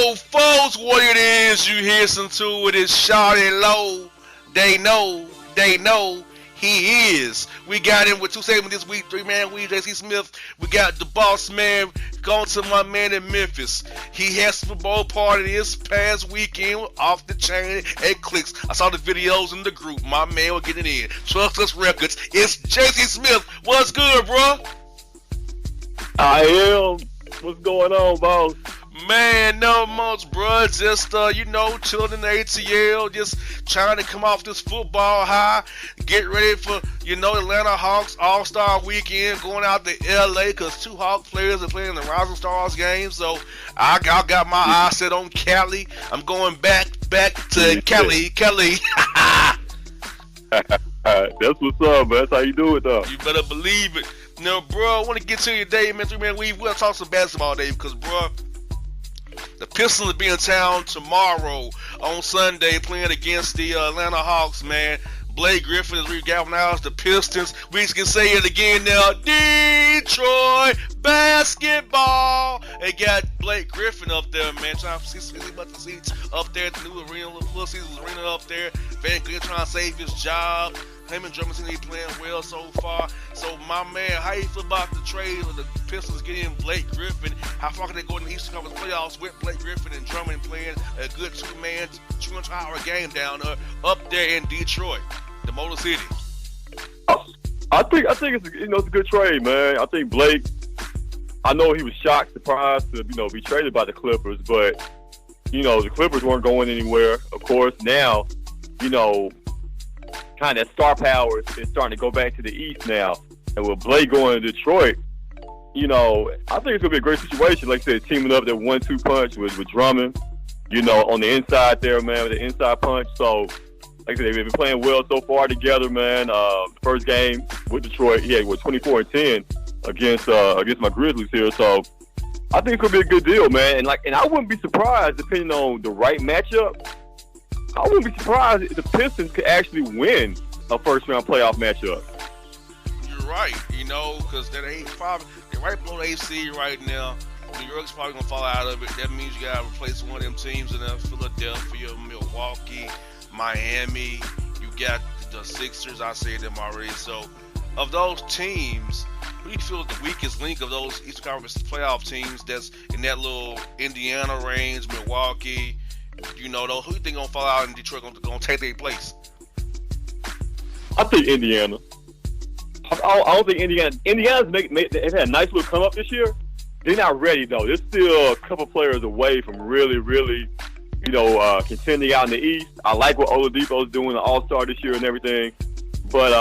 So, folks, what it is you listen to it is Shawty Low. They know he is. We got him with 2 segments this week, 3-man week, JC Smith. We got the Bossman going to my man in Memphis. He had Super Bowl party this past weekend off the chain at Clicks. I saw the videos in the group. My man was getting in. Trust Us Records. It's JC Smith. What's good, bro? I am. What's going on, boss? Man, not much, bro. Just, chilling in the ATL, just trying to come off this football high, get ready for, Atlanta Hawks All-Star Weekend, going out to LA, because 2 Hawk players are playing the Rising Stars game, so I got my eyes set on Cali. I'm going back to Cali. That's what's up, man. That's how you do it, though. You better believe it. Now, bro, I want to get to your day, man. 3-man, we'll talk some basketball, Dave, because, bro, the Pistons will be in town tomorrow on Sunday playing against the Atlanta Hawks, man. Blake Griffin has regalvanized the Pistons. We can say it again now. Detroit basketball. They got Blake Griffin up there, man, trying to see about the seats up there at the new arena, Little Caesars Arena up there. Van Gundy trying to save his job. Him and Drummond seem to be playing well so far. So, my man, how you feel about the trade of the Pistons getting Blake Griffin? How far can they go in the Eastern Conference playoffs with Blake Griffin and Drummond playing a good 2-man, 200-hour game down there, up there in Detroit, the Motor City? I think it's a good trade, man. I think Blake. I know he was shocked, surprised to be traded by the Clippers, but the Clippers weren't going anywhere. Of course, now kind of that star power is starting to go back to the East now. And with Blake going to Detroit, I think it's going to be a great situation. Like I said, teaming up that 1-2 punch with Drummond, on the inside there, man, with the inside punch. So, like I said, they've been playing well so far together, man. First game with Detroit, he had, 24-10 against my Grizzlies here. So, I think it could be a good deal, man. And I wouldn't be surprised, depending on the right matchup, I wouldn't be surprised if the Pistons could actually win a first-round playoff matchup. You're right, because they're right below the AC right now. New York's probably going to fall out of it. That means you got to replace one of them teams in Philadelphia, Milwaukee, Miami. You got the Sixers. I said them already. So, of those teams, who do you feel is the weakest link of those Eastern Conference playoff teams that's in that little Indiana range, Milwaukee? Who do you think gonna fall out in Detroit gonna take their place? I think Indiana. I don't think Indiana. Indiana's they've had a nice little come up this year. They're not ready though. They're still a couple players away from really, contending out in the East. I like what Oladipo's doing, the All-Star this year and everything, but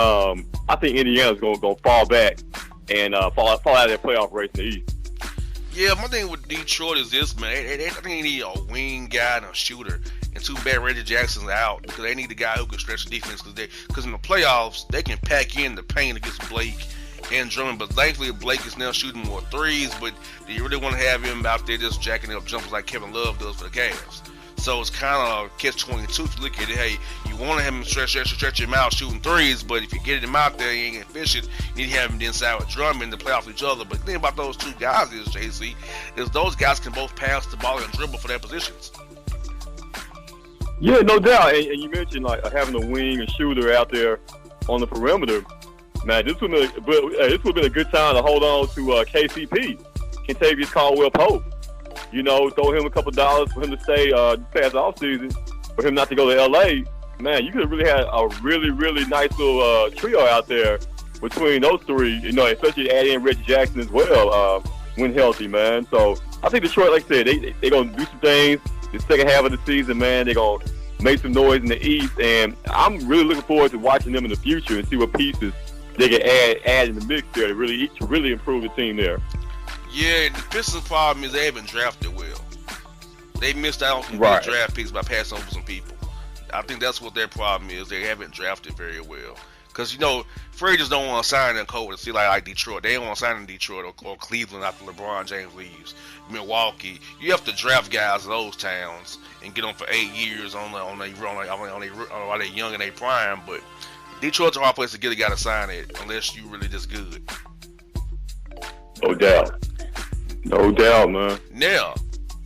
I think Indiana's gonna fall back and fall out of their playoff race in the East. Yeah, my thing with Detroit is this, man. I think they need a wing guy and a shooter. And too bad Reggie Jackson's out because they need a guy who can stretch the defense because in the playoffs, they can pack in the paint against Blake and Drummond. But thankfully, Blake is now shooting more threes, but do you really want to have him out there just jacking up jumpers like Kevin Love does for the Cavs? So it's kind of catch-22 if you look at it. Hey, you want to have him stretch him out shooting threes, but if you get him out there, he ain't efficient. You need to have him inside with Drummond to play off each other. But the thing about those two guys is, JC, is those guys can both pass the ball and dribble for their positions. Yeah, no doubt. And you mentioned having a wing and shooter out there on the perimeter. Man, this would have been a good time to hold on to KCP, Kentavious Caldwell-Pope. Throw him a couple dollars for him to stay past the offseason, for him not to go to L.A. Man, you could have really had a really, really nice little trio out there between those three, especially add in Reggie Jackson as well when healthy, man. So I think Detroit, like I said, they're going to do some things the second half of the season, man. They're going to make some noise in the East, and I'm really looking forward to watching them in the future and see what pieces they can add in the mix there to really improve the team there. Yeah, the Pistons' problem is they haven't drafted well. They missed out on some good draft picks by passing over some people. I think that's what their problem is. They haven't drafted very well. Because, Freddie just don't want to sign in Cole to see like Detroit. They don't want to sign in Detroit or Cleveland after LeBron James leaves. Milwaukee. You have to draft guys in those towns and get them for 8 years while they're young in their prime. But Detroit's a hard place to get a guy to sign it unless you really just good. No doubt. No doubt, man. Now,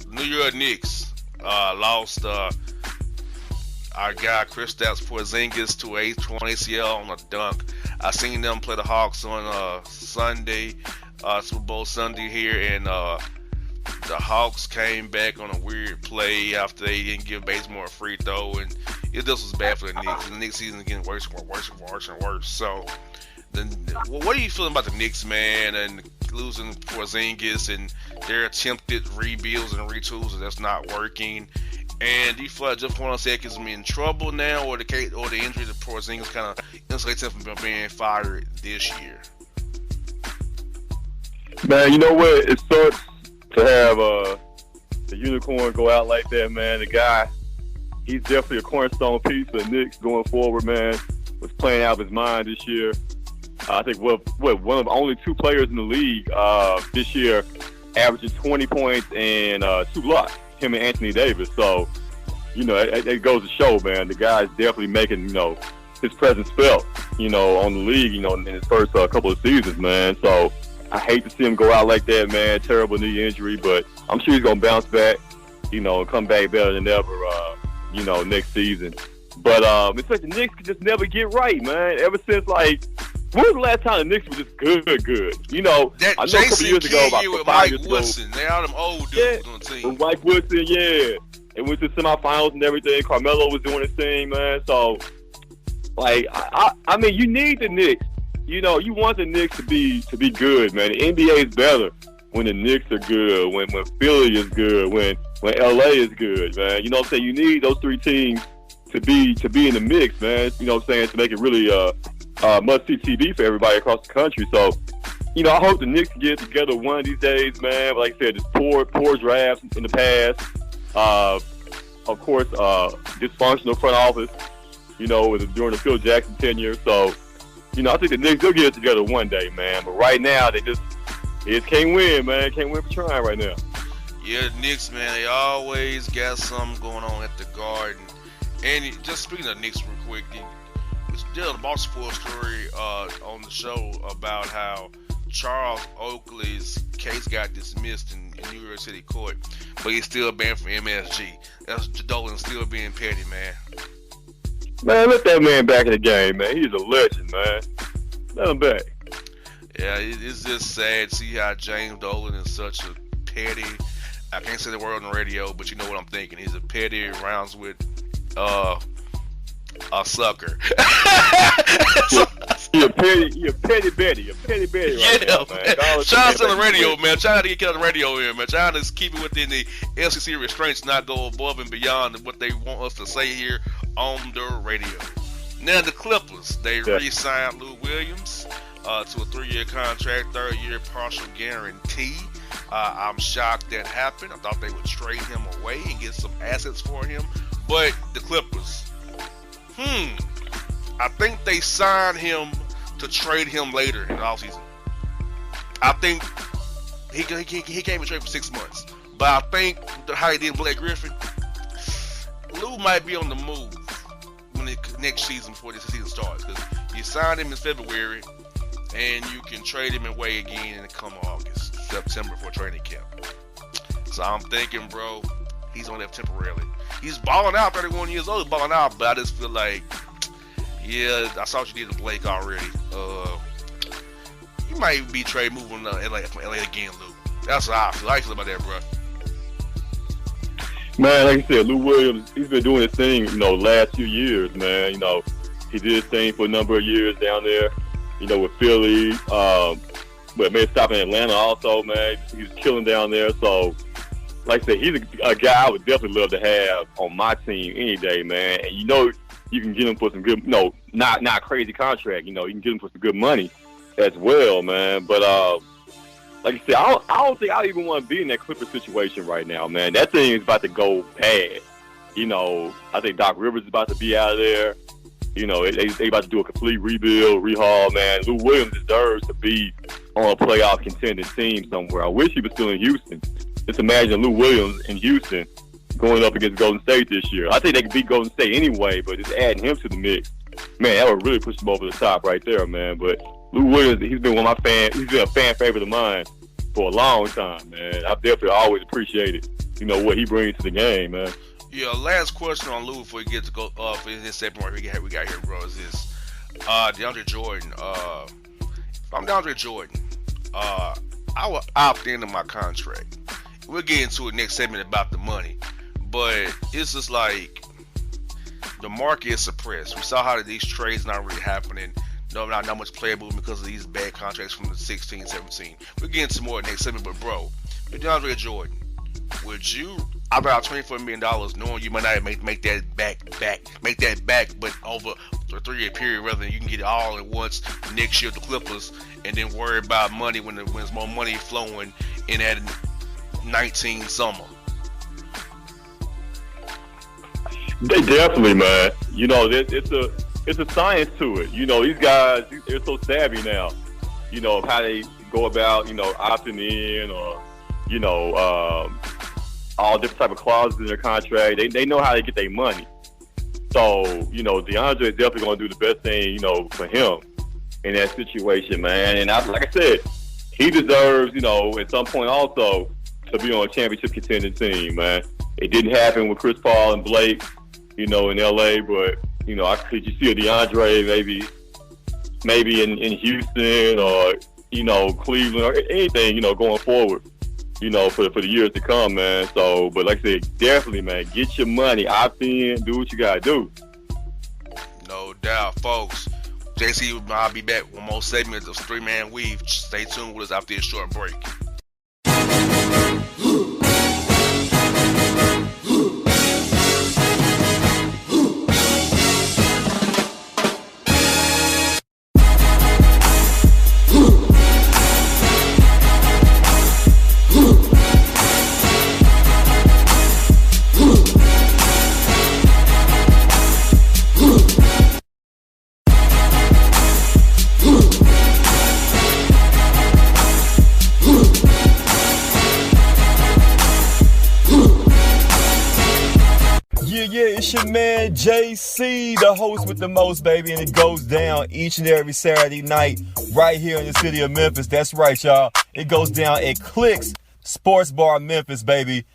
New York Knicks lost our guy Kristaps Porzingis to a torn ACL on a dunk. I seen them play the Hawks on Sunday, Super Bowl Sunday here, and the Hawks came back on a weird play after they didn't give Bazemore a free throw, and it just was bad for the Knicks. The Knicks season is getting worse and worse. So, what are you feeling about the Knicks, man, and losing Porzingis and their attempted rebuilds and retools that's not working? And do you feel like Jeff Hornacek is in trouble now, or the injury to Porzingis kind of insulates him from being fired this year? Man, you know what? It sucks to have the unicorn go out like that, man. The guy, he's definitely a cornerstone piece of the Knicks going forward, man. Was playing out of his mind this year. I think one of the only two players in the league this year averaging 20 points and 2 blocks. Him and Anthony Davis. So, you know, it goes to show, man. The guy's definitely making, you know, his presence felt, you know, on the league, you know, in his first couple of seasons, man. So I hate to see him go out like that, man. Terrible knee injury, but I'm sure he's gonna bounce back, you know, and come back better than ever, you know, next season. But it's like the Knicks could just never get right, man. Ever since, like, when was the last time the Knicks were just good? You know, that I know a couple years ago, about with 5 Mike years Woodson. ago. They all them old dudes on the team. With Mike Woodson, yeah. It went to semifinals and everything. Carmelo was doing his thing, man. So, like, I mean, you need the Knicks. You know, you want the Knicks to be good, man. The NBA is better when the Knicks are good, when Philly is good, when LA is good, man. You know what I'm saying? You need those 3 teams to be in the mix, man. You know what I'm saying? To make it really must-see TV for everybody across the country. So, you know, I hope the Knicks can get together one of these days, man. But like I said, just poor drafts in the past. Of course, dysfunctional front office, you know, during the Phil Jackson tenure. So, you know, I think the Knicks will get it together one day, man. But right now, they just can't win, man. Can't win for trying right now. Yeah, the Knicks, man, they always got something going on at the Garden. And just speaking of Knicks real quick, did a Boss Sports story on the show about how Charles Oakley's case got dismissed in New York City court, but he's still banned from MSG. That's Dolan still being petty, man. Man, let that man back in the game, man. He's a legend, man. Let him back. Yeah, it's just sad to see how James Dolan is such a petty, I can't say the word on the radio, but you know what I'm thinking. He's a petty, rounds with a sucker. He a petty Betty right now, man. Shout out to the radio, man. Trying to get on the radio here, man. Trying to keep it within the FCC restraints, not go above and beyond what they want us to say here on the radio. Now the Clippers, they re-signed Lou Williams to a 3-year contract, 3rd-year partial guarantee. I'm shocked that happened. I thought they would trade him away and get some assets for him. But the Clippers, I think they signed him to trade him later in the offseason. I think he can't even trade for 6 months. But I think how he did Blake Griffin, Lou might be on the move when next season before this season starts. Because you signed him in February, and you can trade him away again in come August, September for training camp. So I'm thinking, bro, he's on that temporarily. He's balling out, 31 years old, balling out, but I just feel like, yeah, I saw what you did to Blake already. You might be trade moving to LA again, Lou. That's how I feel. How you feel about that, bro? Man, like I said, Lou Williams, he's been doing his thing, you know, last few years, man. You know, he did his thing for a number of years down there, you know, with Philly. But man, stopping in Atlanta also, man. He was killing down there. So, like I said, he's a guy I would definitely love to have on my team any day, man. And you know, you can get him for some good, no, not a crazy contract. You know, you can get him for some good money as well, man. But like I said, I don't think I even want to be in that Clipper situation right now, man. That thing is about to go bad. You know, I think Doc Rivers is about to be out of there. You know, they about to do a complete rebuild, rehaul, man. Lou Williams deserves to be on a playoff contending team somewhere. I wish he was still in Houston. Just imagine Lou Williams in Houston going up against Golden State this year. I think they could beat Golden State anyway, but just adding him to the mix, man, that would really push him over the top right there, man. But Lou Williams, he's been a fan favorite of mine for a long time, man. I've definitely always appreciated what he brings to the game, man. Yeah, last question on Lou before we get to go for this segment right we got here, bro, is this. DeAndre Jordan. If I'm DeAndre Jordan, I will opt into my contract. We'll get into it next segment about the money. But it's just like the market is suppressed. We saw how these trades not really happening. No, not much player movement because of these bad contracts from the 16, 17. We'll get into more next segment, but bro, with DeAndre Jordan, would you opt out $24 million knowing you might not make that back, but over a 3-year period rather than you can get it all at once next year with the Clippers and then worry about money when there's more money flowing in that 19 summer? They definitely, man. It's a science to it. These guys, they're so savvy now. Of how they go about, opting in or, all different type of clauses in their contract. They know how to get their money. So, DeAndre is definitely going to do the best thing, for him in that situation, man. And like I said, he deserves, at some point also to be on a championship contending team, man. It didn't happen with Chris Paul and Blake, in LA, but could you see a DeAndre maybe in Houston or Cleveland or anything going forward, for the years to come, man. So, but like I said, definitely, man, get your money, opt in, do what you gotta do. No doubt, folks. JC will be back with more segments of 3-Man Weave. Stay tuned with us after this short break. It's your man JC, the host with the most, baby, and it goes down each and every Saturday night right here in the city of Memphis. That's right, y'all. It goes down at Clicks Sports Bar Memphis, baby.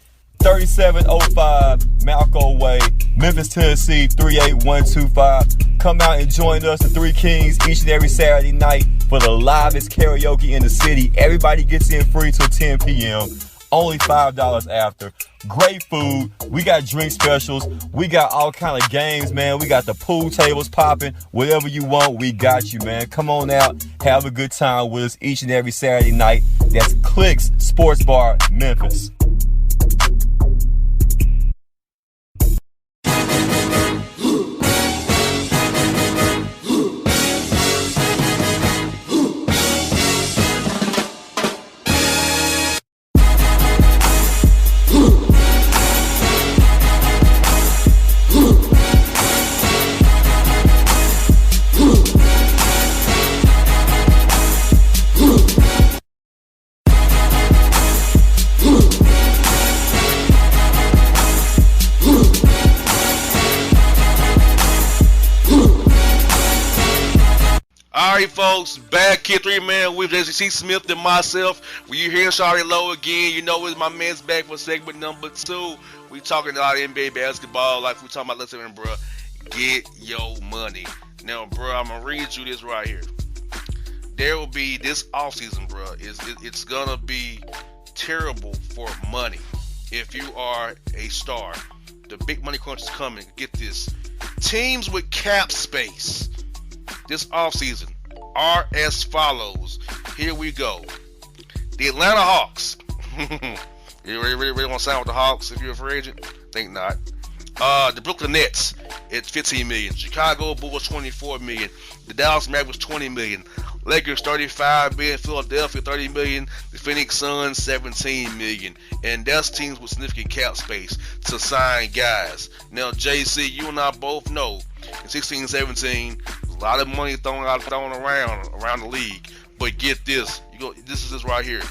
3705 Malco Way, Memphis, Tennessee 38125. Come out and join us, the Three Kings, each and every Saturday night for the livest karaoke in the city. Everybody gets in free till 10 p.m. Only $5 after. Great food. We got drink specials. We got all kind of games, man. We got the pool tables popping. Whatever you want, we got you, man. Come on out. Have a good time with us each and every Saturday night. That's Clicks Sports Bar, Memphis. Alright, folks, back here, 3-Man with JC Smith and myself. When you hear Shawty Low again, you know it's my man's back for segment number 2. We talking about NBA basketball like we talking about. Listen, bro, get your money. Now, bro, I'm gonna read you this right here. There will be this offseason, bro. It's gonna be terrible for money if you are a star. The big money crunch is coming. Get this: teams with cap space this offseason are as follows. Here we go. The Atlanta Hawks. You really want to sign with the Hawks if you're a free agent? Think not. The Brooklyn Nets, it's $15 million. Chicago Bulls, $24 million. The Dallas Mavericks, $20 million. Lakers, $35 million. Philadelphia, $30 million. The Phoenix Suns, $17 million. And that's teams with significant cap space to sign guys. Now, JC, you and I both know in 16, 17, a lot of money thrown around the league. But get this, this is this right here.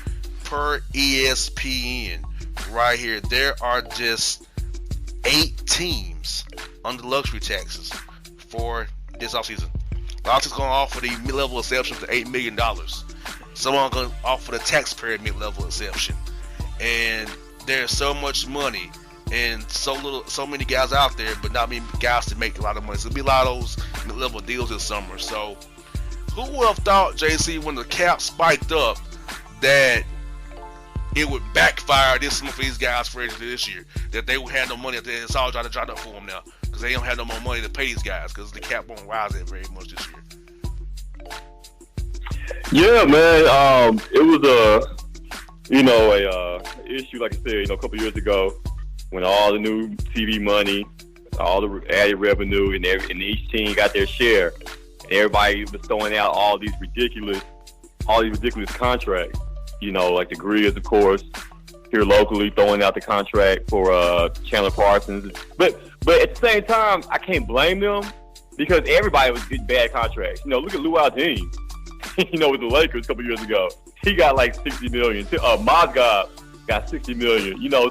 Per ESPN, right here, there are just 8 teams under luxury taxes for this offseason. A lot of teams going to offer the mid-level exception for $8 million. Some are going to offer the taxpayer mid-level exception. And there's so much money and so many guys out there, but not many guys to make a lot of money. So it'll be a lot of those mid-level deals this summer. So who would have thought, JC, when the cap spiked up, that it would backfire this summer for these guys for this year? That they would have no money. It's all trying to dry up for them now because they don't have no more money to pay these guys because the cap won't rise that very much this year. Yeah, man. It was a issue, like I said, a couple years ago when all the new TV money, all the added revenue, and each team got their share. And everybody was throwing out all these ridiculous contracts. Like the Grizz, of course, here locally throwing out the contract for Chandler Parsons. But at the same time, I can't blame them because everybody was getting bad contracts. Look at Lou Aldini. With the Lakers a couple years ago, he got like $60 million. Mozgov got $60 million. So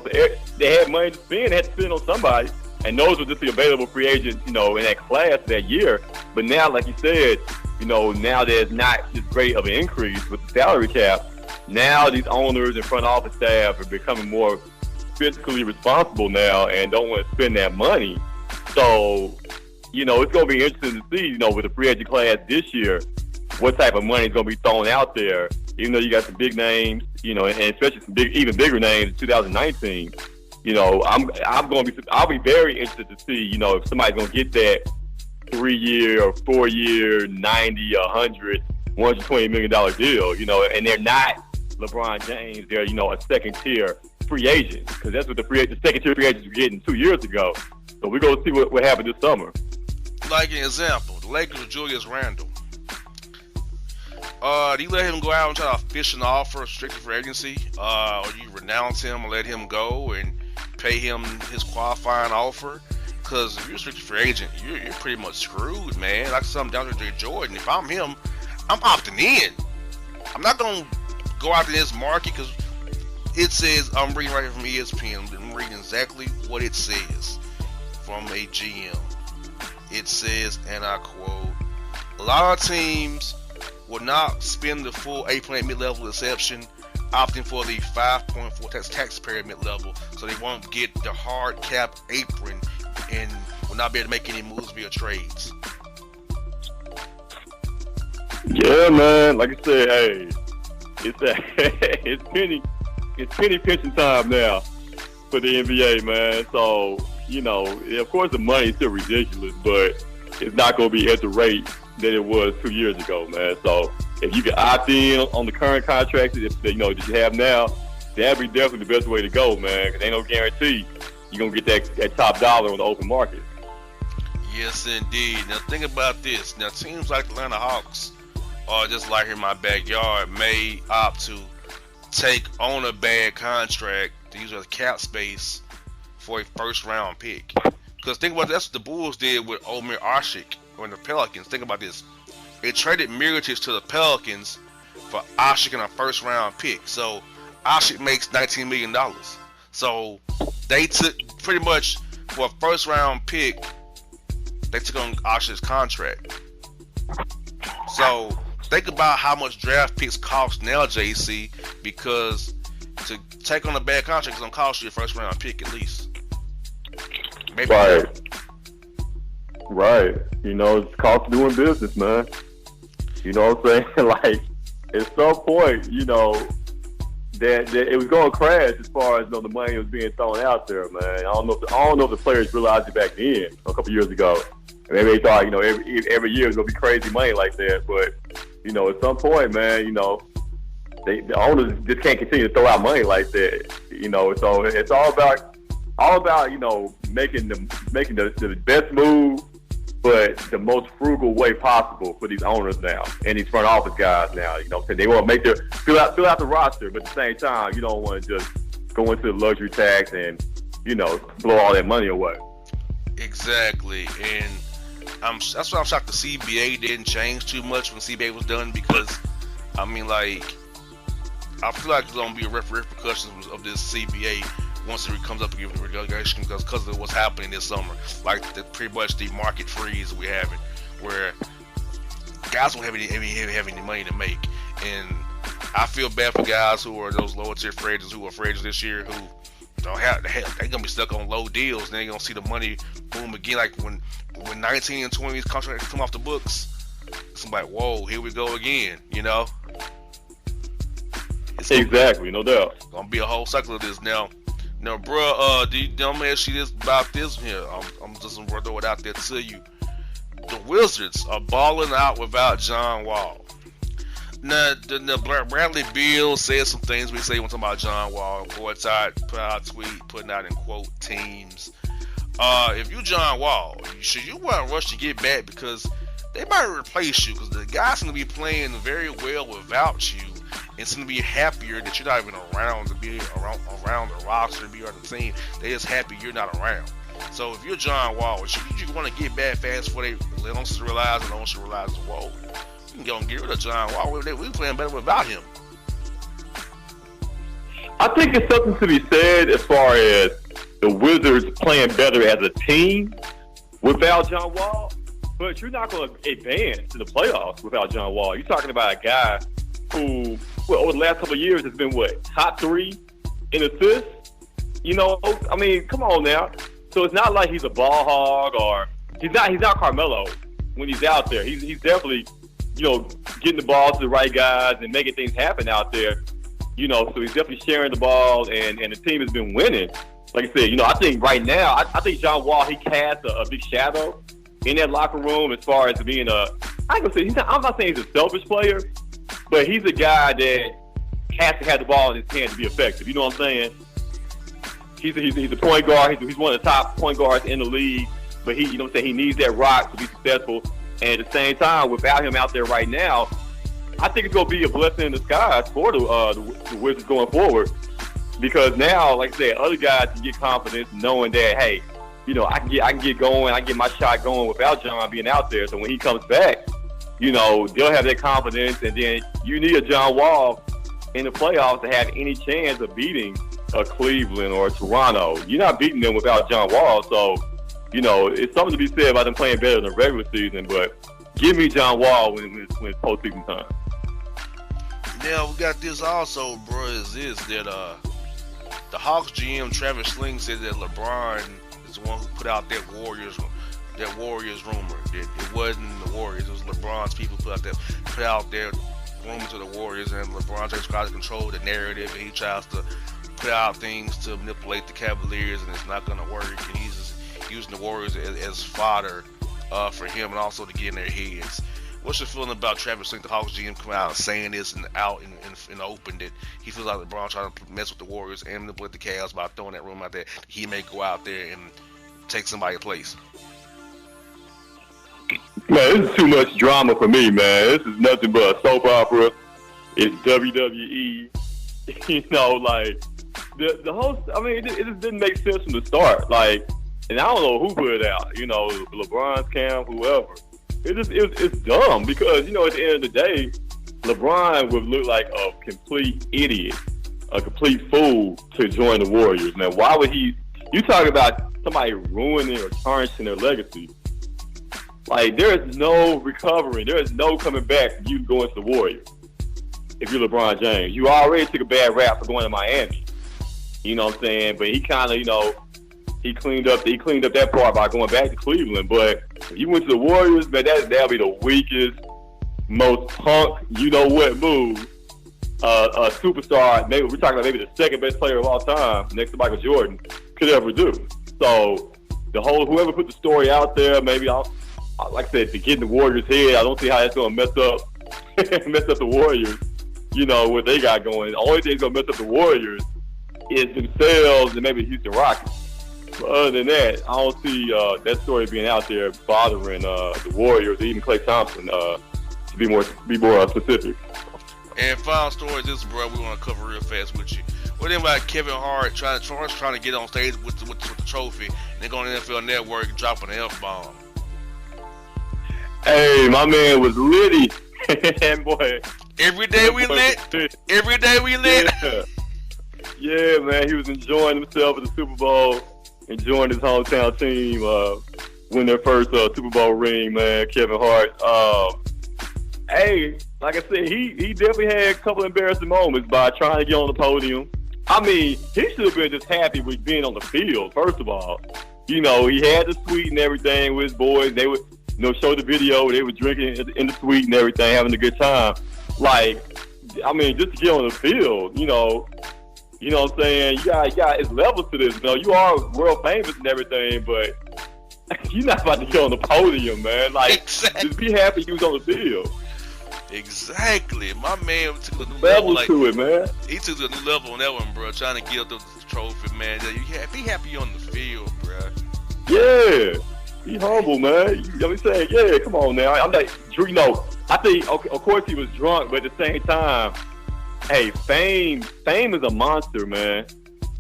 they had money to spend. They had to spend on somebody, and those were just the available free agents, in that class that year. But now, like you said, now there's not this great of an increase with the salary cap. Now these owners and front office staff are becoming more fiscally responsible now and don't want to spend that money. So, it's going to be interesting to see, with the free agent class this year, what type of money is going to be thrown out there. Even though you got some big names, and especially some even bigger names in 2019. I'll be very interested to see, if somebody's going to get that 3-year or 4-year, 90, 100, $120 million deal, and they're not LeBron James. They're, a second-tier free agent because that's what the second-tier free agents were getting 2 years ago. So we're going to see what happened this summer. Like an example, the Lakers with Julius Randle. Do you let him go out and try to fish an offer, restricted free agency, or you renounce him and let him go and pay him his qualifying offer? Because if you're a restricted free agent, you're pretty much screwed, man. Like something down to Jordan. If I'm him, I'm opting in. I'm not going to go out to this market because it says, I'm reading right here from ESPN. I'm reading exactly what it says from a GM. It says, and I quote, a lot of teams will not spend the full 8.8 mid-level exception, opting for the 5.4 taxpayer mid-level, so they won't get the hard cap apron and will not be able to make any moves via trades. Yeah, man. Like I said, hey, it's penny pinching time now for the NBA, man. So, of course the money is still ridiculous, but it's not going to be at the rate that it was 2 years ago, man. So if you can opt in on the current contract that you have now, that'd be definitely the best way to go, man. Because ain't no guarantee you're gonna get that top dollar on the open market. Yes, indeed. Now think about this. Now teams like the Atlanta Hawks, or just like in my backyard, may opt to take on a bad contract to use as cap space for a first-round pick. Because think about that's what the Bulls did with Omer Asik on the Pelicans. Think about this. They traded Mirotic to the Pelicans for Asik and a first-round pick. So Asik makes $19 million. So they took pretty much for a first-round pick, they took on Asik's contract. So think about how much draft picks cost now, JC, because to take on a bad contract is going to cost you a first-round pick at least. Maybe Right. It's cost of doing business, man. You know what I'm saying? Like, at some point, that it was going to crash as far as the money was being thrown out there, man. I don't know if the players realized it back then, a couple years ago. Maybe they thought, every year it's going to be crazy money like that. But, at some point, man, the owners just can't continue to throw out money like that. So it's all about making the best move, but the most frugal way possible for these owners now and these front office guys now. Because they want to fill out the roster, but at the same time, you don't want to just go into the luxury tax and blow all that money away. Exactly, and that's why I'm shocked the CBA didn't change too much when CBA was done, because I feel like there's gonna be repercussions of this CBA once it comes up again with regulation because of what's happening this summer, like pretty much the market freeze we're having, where guys don't have any money to make, and I feel bad for guys who are those lower tier free agents who are free agents this year who they're gonna be stuck on low deals. They ain't gonna see the money boom again. Like when 19 and 20 contracts come off the books, it's like, whoa, here we go again. You know. Exactly, no doubt. Gonna be a whole cycle of this now. Now, bro, don't ask you this about this here. I'm just gonna throw it out there to you. The Wizards are balling out without John Wall. Now, Bradley Beal said some things we say when talking about John Wall. Courtside put out a tweet, putting out in quote teams. If you John Wall, you want to rush to get back because they might replace you because the guys going to be playing very well without you. It's going to be happier that you're not even around to be around the roster, to be on the team. They're just happy you're not around. So if you're John Wall, you want to get back fast before they don't realize and don't realize, whoa, we can go and get rid of John Wall. We playing better without him. I think it's something to be said as far as the Wizards playing better as a team without John Wall, but you're not going to advance to the playoffs without John Wall. You're talking about a guy who, over the last couple of years, has been top 3 in assists. You know, I mean, come on now. So it's not like he's a ball hog or he's not Carmelo when he's out there. He's definitely, getting the ball to the right guys and making things happen out there. So he's definitely sharing the ball and the team has been winning. Like I said, I think right now, I think John Wall, he casts a big shadow in that locker room as far as being I'm not saying he's a selfish player, but he's a guy that has to have the ball in his hand to be effective. You know what I'm saying? He's a point guard. He's one of the top point guards in the league. But he needs that rock to be successful. And at the same time, without him out there right now, I think it's going to be a blessing in disguise for the Wizards going forward. Because now, like I said, other guys can get confidence knowing that, hey, I can get going, I can get my shot going without John being out there. So when he comes back, they'll have that confidence. And then you need a John Wall in the playoffs to have any chance of beating a Cleveland or a Toronto. You're not beating them without John Wall. So, it's something to be said about them playing better in the regular season. But give me John Wall when it's postseason time. Now, we got this also, bro, is that the Hawks GM, Travis Sling, said that LeBron is the one who put out that Warriors rumor. That it wasn't the Warriors, it was LeBron's people put out their rumors to the Warriors, and LeBron tries to control the narrative, and he tries to put out things to manipulate the Cavaliers, and it's not going to work, and he's just using the Warriors as fodder for him and also to get in their heads. What's your feeling about Travis Sling, the Hawks GM, coming out and saying this and out in the open that he feels like LeBron trying to mess with the Warriors and manipulate the Cavs by throwing that rumor out there he may go out there and take somebody's place? Man, this is too much drama for me, man. This is nothing but a soap opera. It's WWE. The whole, it just didn't make sense from the start. And I don't know who put it out. LeBron's camp, whoever. It's dumb because, at the end of the day, LeBron would look like a complete idiot, a complete fool to join the Warriors, man. Why would he? You talk about somebody ruining or tarnishing their legacy. There is no recovering. There is no coming back from you going to the Warriors if you're LeBron James. You already took a bad rap for going to Miami. You know what I'm saying? But he kind of, he cleaned up that part by going back to Cleveland. But if you went to the Warriors, man, that'll be the weakest, most punk, move a superstar. Maybe we're talking about maybe the second best player of all time, next to Michael Jordan, could ever do. So whoever put the story out there, maybe like I said, to get in the Warriors' head, I don't see how that's going to mess up the Warriors. What they got going. The only thing that's going to mess up the Warriors is themselves and maybe the Houston Rockets. But other than that, I don't see that story being out there bothering the Warriors, or even Klay Thompson, to be more specific. And final story, this bro, we want to cover real fast with you. What about Kevin Hart trying to get on stage with the trophy, and then going to the NFL Network and dropping an F-bomb? Hey, my man was litty. Boy. Every day we lit. Every day we lit. Yeah, man, he was enjoying himself at the Super Bowl, enjoying his hometown team win their first Super Bowl ring, man, Kevin Hart. Hey, like I said, he definitely had a couple embarrassing moments by trying to get on the podium I mean, he should have been just happy with being on the field, first of all. You know, he had the suite and everything with his boys. They would, show the video. They were drinking in the suite and everything, having a good time. Like, I mean, just to get on the field, you know what I'm saying? You got it's levels to this. You are world famous and everything, but you're not about to get on the podium, man. Like, just be happy you was on the field. Exactly. My man took a new level level to it, man. He took a new level on that one, bro. Trying to get the trophy, man. Be happy on the field, bro. Yeah. Be humble, man. You know what I'm saying? Yeah, come on now. I'm like, I think, okay, of course he was drunk, but at the same time, hey, fame is a monster, man.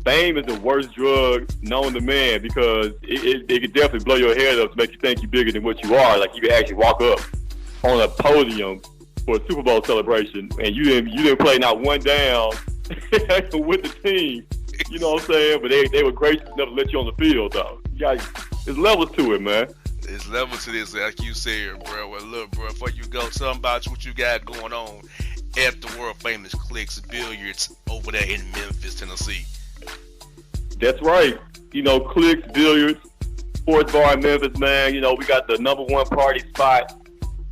Fame is the worst drug known to man because it can definitely blow your head up to make you think you're bigger than what you are. Like you can actually walk up on a podium for a Super Bowl celebration and you didn't play not one down with the team. You know what I'm saying? But they were gracious enough to let you on the field, though. There's levels to it, man. There's levels to this, like you said, bro. Well, look, bro, before you go, tell them about what you got going on at the world famous Clicks Billiards over there in Memphis, Tennessee. That's right. Clicks Billiards, sports bar in Memphis, man. We got the number one party spot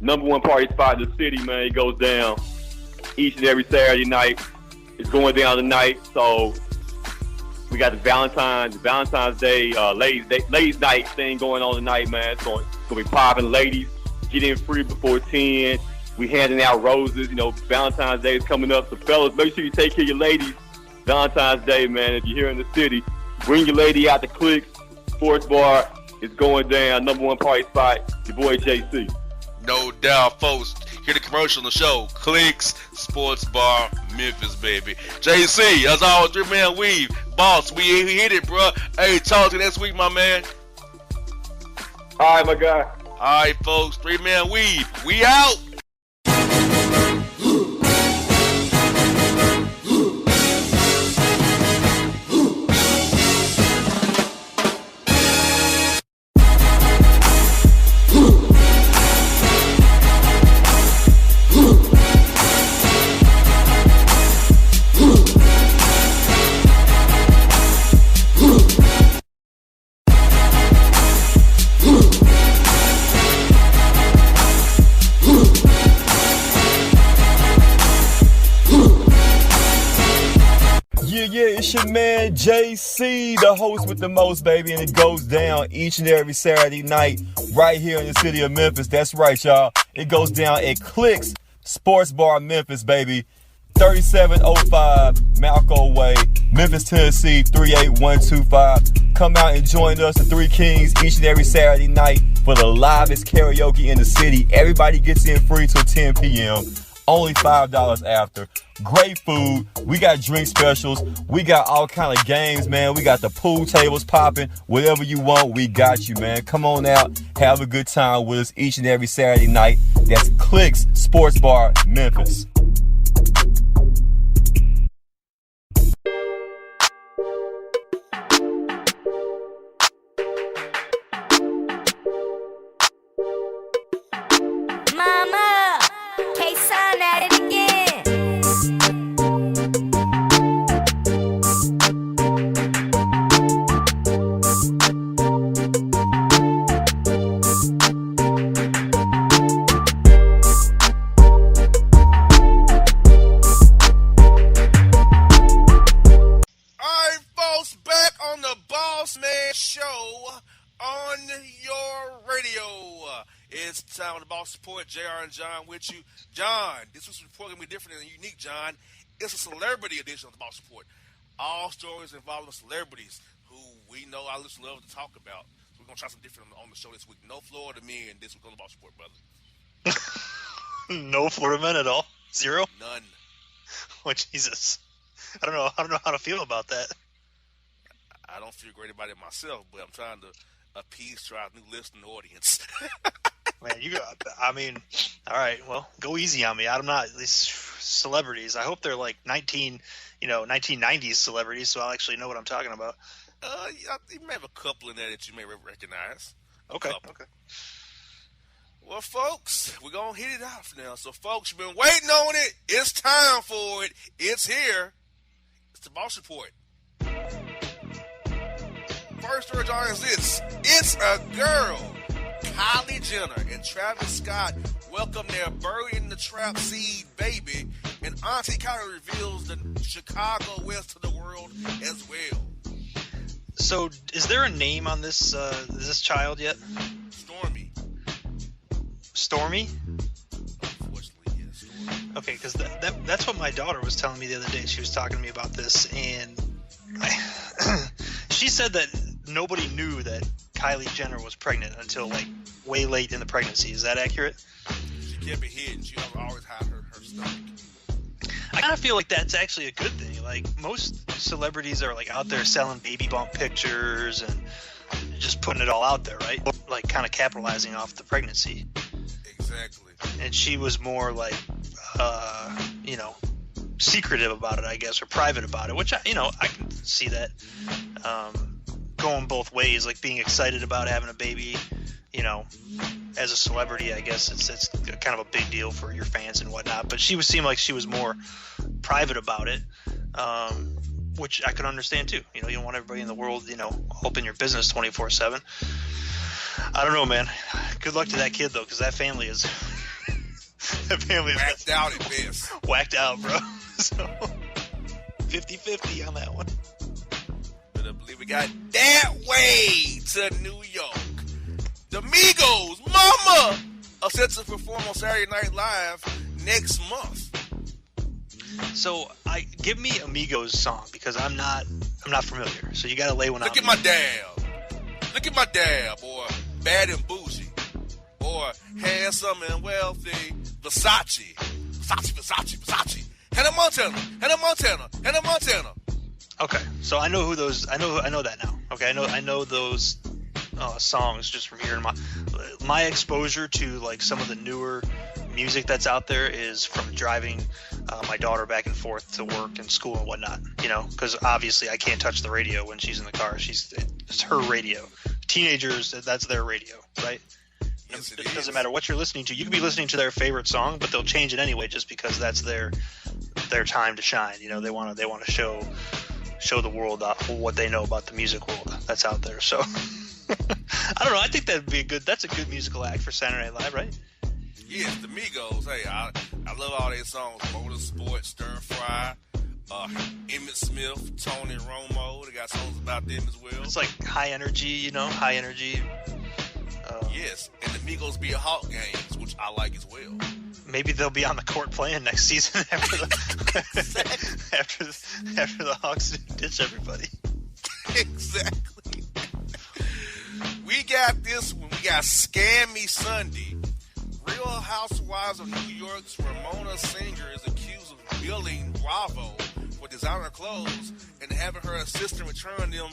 in the city, man. It goes down each and every Saturday night. It's going down tonight, so we got the Valentine's Day, ladies night thing going on tonight, man. It's going to be popping. Ladies, get in free before 10. We handing out roses. Valentine's Day is coming up. So fellas, make sure you take care of your ladies. Valentine's Day, man. If you're here in the city, bring your lady out to Clicks Sports Bar. It's going down. Number one party spot. Your boy JC. No doubt, folks. Hear the commercial on the show. Clicks Sports Bar, Memphis, baby. JC, as always, 3-man weave. Boss, we hit it, bro. Hey, talk to you next week, my man. All right, my guy. All right, folks. 3-man weave. We out. It's your man JC, the host with the most, baby, and it goes down each and every Saturday night right here in the city of Memphis. That's right, y'all. It goes down at Clicks Sports Bar, Memphis, baby. 3705 Malco Way, Memphis, Tennessee, 38125. Come out and join us, the Three Kings, each and every Saturday night for the livest karaoke in the city. Everybody gets in free till 10 p.m. Only $5 after. Great food. We got drink specials. We got all kind of games, man. We got the pool tables popping. Whatever you want, we got you, man. Come on out. Have a good time with us each and every Saturday night. That's Clicks Sports Bar, Memphis. Mama, K-Son at it again. Bossman Show on your radio. It's time to Boss Support. JR and John with you. John, this was going to be different and unique, John. It's a celebrity edition of the Boss Support. All stories involving celebrities who we know our listeners love to talk about. So we're going to try something different on the show this week. No Florida men this week on the Boss Support, brother. No Florida men at all? Zero? None. Oh, Jesus. I don't know how to feel about that. I don't feel great about it myself, but I'm trying to appease to our new listening audience. Man, all right, well, go easy on me. I'm not these celebrities. I hope they're like 1990s celebrities, so I'll actually know what I'm talking about. You may have a couple in there that you may recognize. Okay. Well, folks, we're going to hit it off now. So, folks, you've been waiting on it. It's time for it. It's here. It's the Boss Report. First story is this. It's a girl. Kylie Jenner and Travis Scott welcome their Bird in the Trap seed baby, and Auntie Kylie reveals the Chicago West to the world as well. So, is there a name on this this child yet? Stormy. Stormy? Unfortunately, yes. Stormy. Okay, because that's what my daughter was telling me the other day. She was talking to me about this, and she said that nobody knew that Kylie Jenner was pregnant until like way late in the pregnancy. Is that accurate? She kept it hidden. She always had her stomach. I kind of feel like that's actually a good thing. Like, most celebrities are like out there selling baby bump pictures and just putting it all out there, right? Like, kind of capitalizing off the pregnancy. Exactly. And she was more like, secretive about it, I guess, or private about it, which I can see that going both ways, like being excited about having a baby, as a celebrity. I guess it's kind of a big deal for your fans and whatnot, but she seemed like she was more private about it, which I could understand too. You don't want everybody in the world, open your business 24/7. I don't know, man. Good luck to that kid though, because that family is whacked out at best. Whacked out, bro. So 50-50 on that one. But I believe we got that way to New York. The Migos, Mama, are set to perform on Saturday Night Live next month. So, give me a Migos song because I'm not familiar. So you got to lay one out. Look at my dad, boy. Bad and bougie, or handsome and wealthy. Versace. Hannah Montana. Okay, so I know who those. I know that now. Okay, I know those songs just from hearing my exposure to like some of the newer music that's out there is from driving my daughter back and forth to work and school and whatnot. Because obviously I can't touch the radio when she's in the car. It's her radio. Teenagers, that's their radio, right? Yes, It doesn't matter what you're listening to. You could be listening to their favorite song, but they'll change it anyway just because that's their time to shine. They want to show the world what they know about the music world that's out there. So I don't know. I think that's a good musical act for Saturday Night Live, right? Yes, the Migos. Hey, I love all their songs. Motorsport, Stir Fry, Emmett Smith, Tony Romo. They got songs about them as well. It's like high energy, high energy. Yes, and the Migos be at Hawk games, which I like as well. Maybe they'll be on the court playing next season after the Hawks ditch everybody. Exactly. We got this one. We got Scam Me Sunday. Real Housewives of New York's Ramona Singer is accused of billing Bravo for designer clothes and having her assistant return them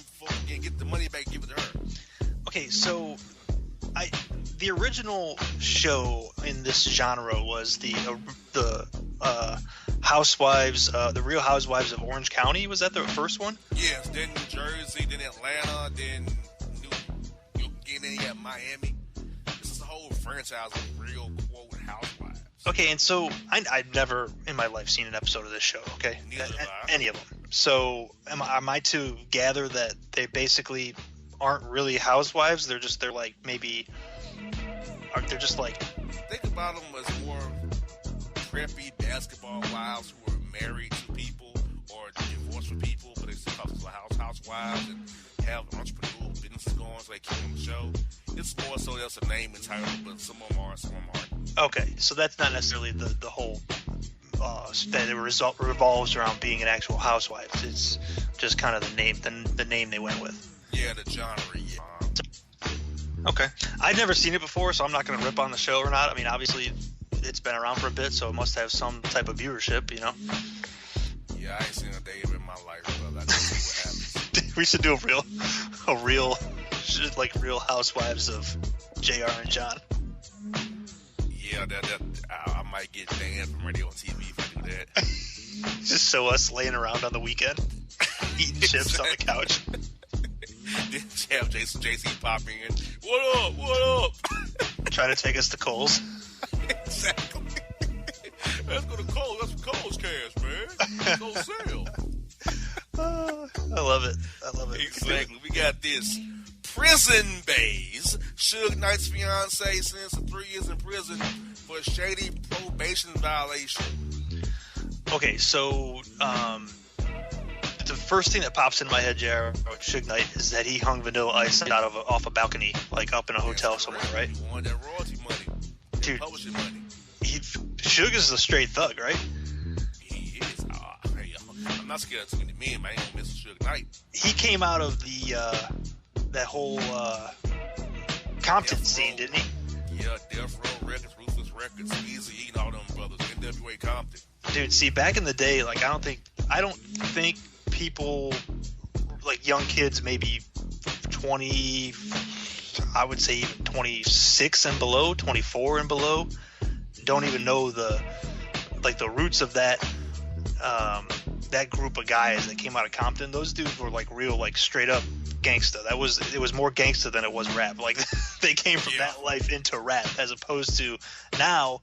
and get the money back and give it to her. Okay, so the original show in this genre was the Housewives, the Real Housewives of Orange County. Was that the first one? Yes, then New Jersey, then Atlanta, then then Miami. This is a whole franchise of real quote housewives. Okay, and so I've never in my life seen an episode of this show. Okay, Neither have I. Any of them. So am I to gather that they basically aren't really housewives? They're just like think about them as more preppy basketball wives who are married to people or divorced from people, but they still call themselves housewives and have entrepreneurial businesses going, so they keep on the show. It's more so that's a name and title, but some of them are, some of them aren't. Okay, so that's not necessarily the whole that it revolves around being an actual housewife. It's just kind of the name they went with. Yeah, the genre, yeah. Okay. I've never seen it before, so I'm not going to rip on the show or not. I mean, obviously, it's been around for a bit, so it must have some type of viewership, Yeah, I ain't seen a day in my life, but I just see what happens. We should do Real Housewives of JR and John. Yeah, I might get banned from radio and TV if I do that. Just show us laying around on the weekend, eating chips on the couch. Then have JC pop in. What up? Trying to take us to Kohl's. Exactly. Let's go to Kohl's. That's what Kohl's cash, man. Let's go sell. I love it. Exactly. We got this. Prison Bays. Suge Knight's fiance sentenced to 3 years in prison for a shady probation violation. Okay, so the first thing that pops in my head, Jared, about Suge Knight is that he hung Vanilla Ice off a balcony, like up in a hotel somewhere, right? He wanted that royalty money. Dude, Publishing money. Suge is a straight thug, right? He is. Hey, I'm not scared of too many men, man. I ain't gonna miss Suge Knight. He came out of the that whole Compton Death scene, Row. didn't he? Yeah, Death Row Records, Ruthless Records, Easy E, and all them brothers. NWA Compton. Dude, see, back in the day, like I don't think people, like young kids, maybe 20, I would say even 26 and below, 24 and below, don't even know the roots of that group of guys that came out of Compton. Those dudes were like real, like straight up gangsta. It was more gangsta than it was rap. Like they came from that life into rap, as opposed to now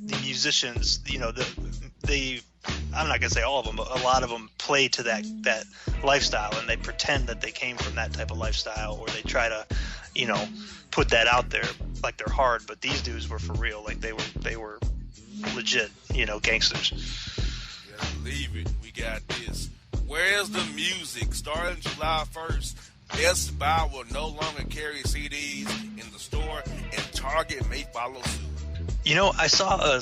the musicians, you know, I'm not gonna say all of them, but a lot of them play to that lifestyle, and they pretend that they came from that type of lifestyle, or they try to, you know, put that out there like they're hard. But these dudes were for real, like they were legit, you know, gangsters. You gotta believe it. We got this. Where's the music? Starting July 1st, Best Buy will no longer carry CDs in the store, and Target may follow suit. You know, I saw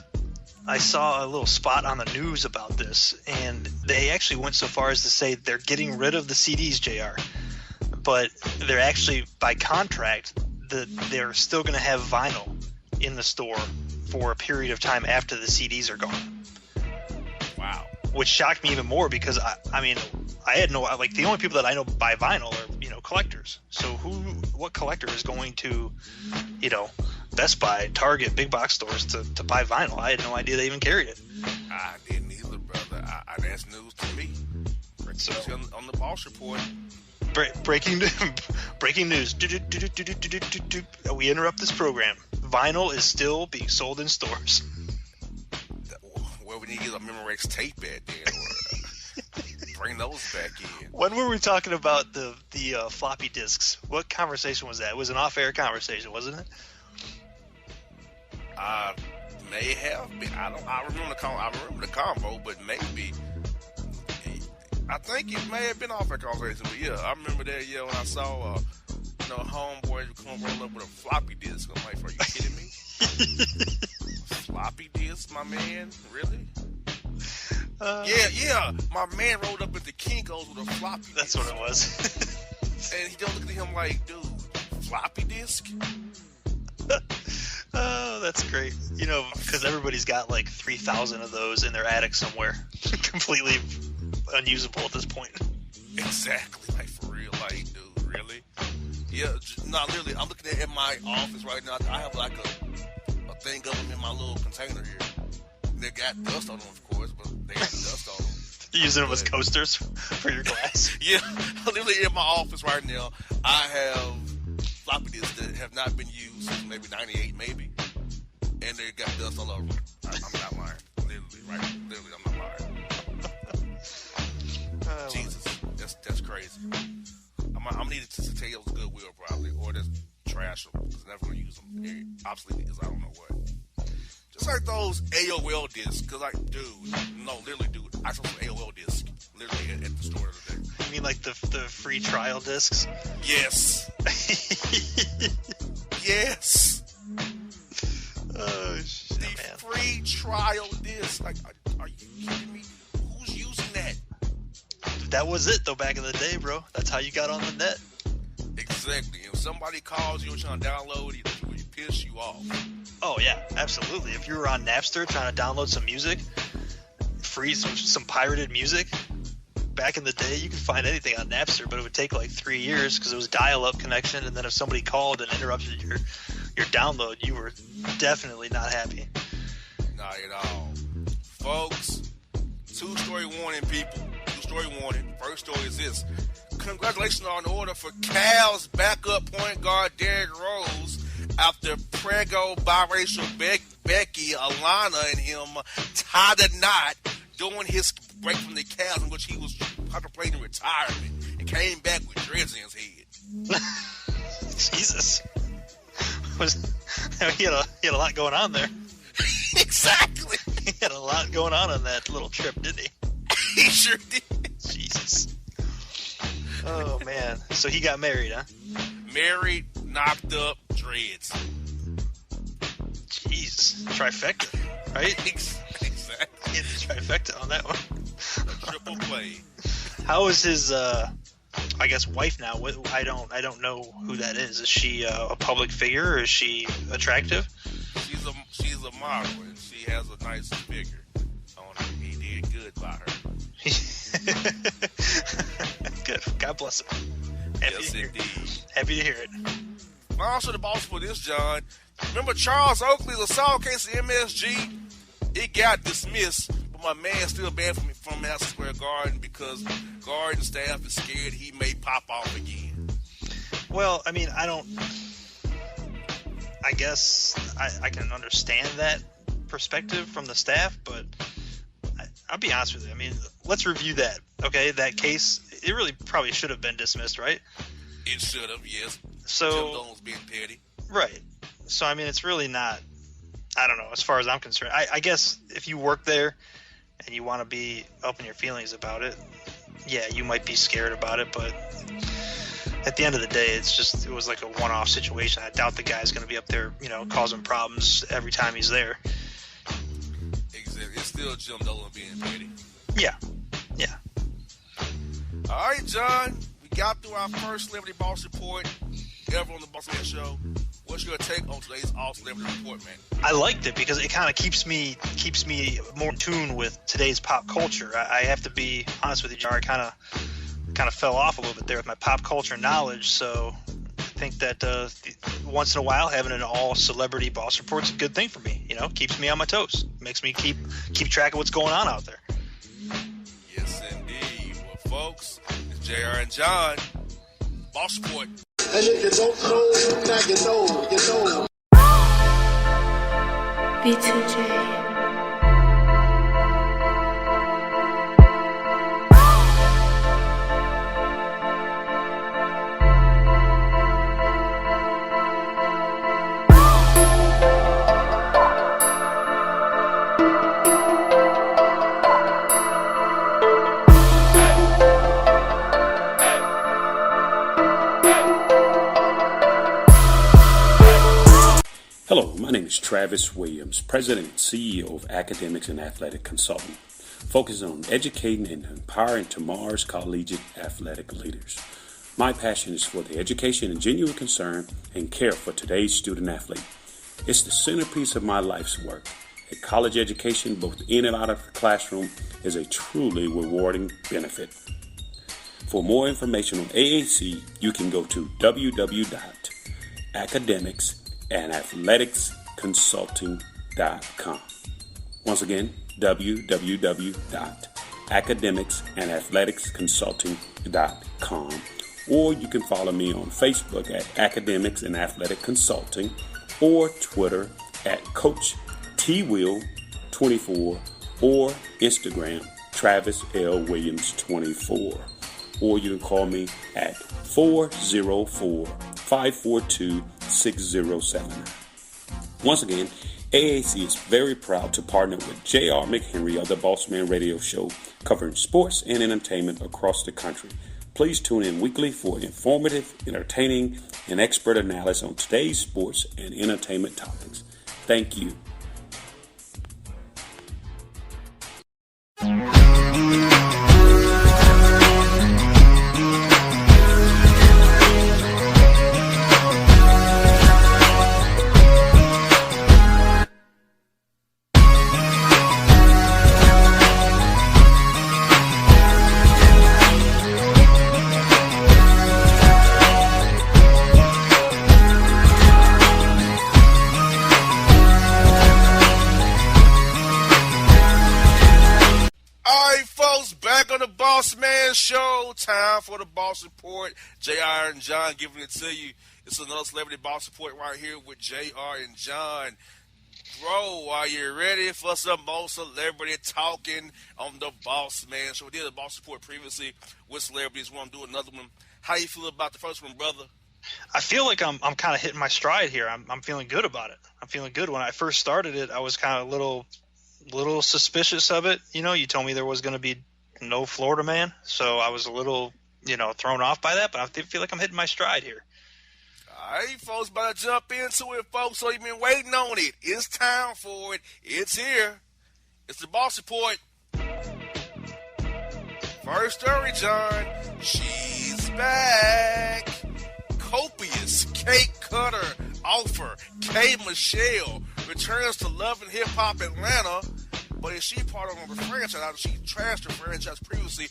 a little spot on the news about this, and they actually went so far as to say they're getting rid of the CDs, JR. But they're actually, by contract, they're still going to have vinyl in the store for a period of time after the CDs are gone. Wow. Which shocked me even more, because I mean, I had no, like, the only people that I know buy vinyl are, you know, collectors. So what collector is going to, you know, Best Buy, Target, big box stores to buy vinyl? I had no idea they even carried it. I didn't either, brother. That's news to me. So, on the Boss Report. Breaking news. We interrupt this program. Vinyl is still being sold in stores. Well, we need to get a Memorex tape at there. Bring those back in. When were we talking about the floppy disks? What conversation was that? It was an off-air conversation, wasn't it? May have been. I remember the combo, but maybe. I think it may have been off that conversation, but yeah, I remember that. Yeah, when I saw, homeboys come roll up with a floppy disk. I'm like, are you kidding me? Floppy disk, my man? Really? Yeah. My man rolled up into Kinko's with a floppy disk. That's what it was. And he don't look at him like, dude, floppy disk? Oh, that's great. You know, because everybody's got like 3,000 of those in their attic somewhere. Completely unusable at this point. Exactly. Like, for real. Like, dude, really? Yeah, no, literally, I'm looking at my office right now. I have like a thing of them in my little container here. They got dust on them, of course, but they got dust on them. You using them as coasters for your glass? Yeah, literally in my office right now, I have floppy disks that have not been used since maybe 98, maybe. And they got dust all over. I'm not lying. Literally, right? Literally, I'm not lying. Jesus, that's crazy. I'm needed to take those Goodwill probably, or just trash them, because I'm never going to use them. They're obsolete as I don't know what. Just like those AOL discs, because like, dude, no, literally, dude, I saw some AOL discs literally at the store the other day. You mean like the free trial discs? Yes. Yes. Oh, shit, the man. free trial disc. Like, are you kidding me? Who's using that? That was it, though, back in the day, bro. That's how you got on the net. Exactly. If somebody calls you trying to download it, it will piss you off. Oh, yeah, absolutely. If you were on Napster trying to download some music, free some pirated music, back in the day, you could find anything on Napster, but it would take like 3 years because it was dial-up connection, and then if somebody called and interrupted your download, you were definitely not happy. Not at all. Folks, two-story warning, people. Two-story warning. First story is this. Congratulations are in order for Cal's backup point guard Derrick Rose after Prego biracial Becky, Alana, and him tied a knot during his break from the Cavs, in which he was contemplating retirement and came back with dreads in his head. Jesus. He had a lot going on there. Exactly. He had a lot going on that little trip, didn't he? He sure did. Jesus. Oh, man. So he got married, huh? Married, knocked up, dreads. Jeez. Trifecta, right? Exactly. Get the trifecta on that one. A triple play. How is his, I guess, wife now? I don't know who that is. Is she a public figure, or is she attractive? She's a model, and she has a nice figure on her. He did good by her. Good. God bless him. Yes, indeed. Happy to hear it. Also, the boss for this, John. Remember Charles Oakley's assault case at MSG? It got dismissed, but my man still banned from Madison Square Garden because Garden staff is scared he may pop off again. Well, I mean, I guess I can understand that perspective from the staff, but I'll be honest with you. I mean, let's review that, okay? That case, it really probably should have been dismissed, right? It should have, yes. So, Jim Dolan's being petty. Right. So, I mean, it's really not, I don't know, as far as I'm concerned. I guess if you work there and you want to be up in your feelings about it, yeah, you might be scared about it, but at the end of the day, it was like a one-off situation. I doubt the guy's going to be up there, causing problems every time he's there. Exactly. It's still Jim Dolan being petty. Yeah. All right, John. We got through our first Celebrity Boss Report ever on the Bossman Show. What's your take on today's All Celebrity Report, man? I liked it because it kind of keeps me more in tune with today's pop culture. I have to be honest with you, Jar. I kind of fell off a little bit there with my pop culture knowledge. So I think that once in a while having an all celebrity boss report is a good thing for me. Keeps me on my toes, makes me keep track of what's going on out there. Yes, indeed. Well, folks, it's JR and John, Boss Report. And if you don't know, now you know. B2J. Hello, my name is Travis Williams, President and CEO of Academics and Athletic Consulting, focusing on educating and empowering tomorrow's collegiate athletic leaders. My passion is for the education and genuine concern and care for today's student athlete. It's the centerpiece of my life's work. A college education, both in and out of the classroom, is a truly rewarding benefit. For more information on AAC, you can go to www.academicsandathleticsconsulting.com. Once again, www.academicsandathleticsconsulting.com. Or you can follow me on Facebook at Academics and Athletic Consulting, or Twitter at Coach TWill24, or Instagram Travis L. Williams 24. Or you can call me at 404-542-6079. Once again, AAC is very proud to partner with J.R. McHenry of the Bossman Radio Show, covering sports and entertainment across the country. Please tune in weekly for informative, entertaining, and expert analysis on today's sports and entertainment topics. Thank you. Show time for the Boss Report. JR and John giving it to you. It's another Celebrity Boss Report right here with JR and John. Bro, are you ready for some more celebrity talking on the Bossman show? We did a Boss Report previously with celebrities. We want to do another one. How you feel about the first one, brother? I feel like I'm kind of hitting my stride here. I'm feeling good about it. I'm feeling good. When I first started it, I was kind of a little suspicious of it. You know, you told me there was going to be no Florida man, so I was a little, thrown off by that. But I feel like I'm hitting my stride here. All right, folks, about to jump into it, folks. So you've been waiting on it. It's time for it. It's here. It's the Boss Report. First story, John. She's back. Copious cake cutter offer. K. Michelle returns to Love and Hip Hop Atlanta, but is she part of a franchise? She trashed her franchise previously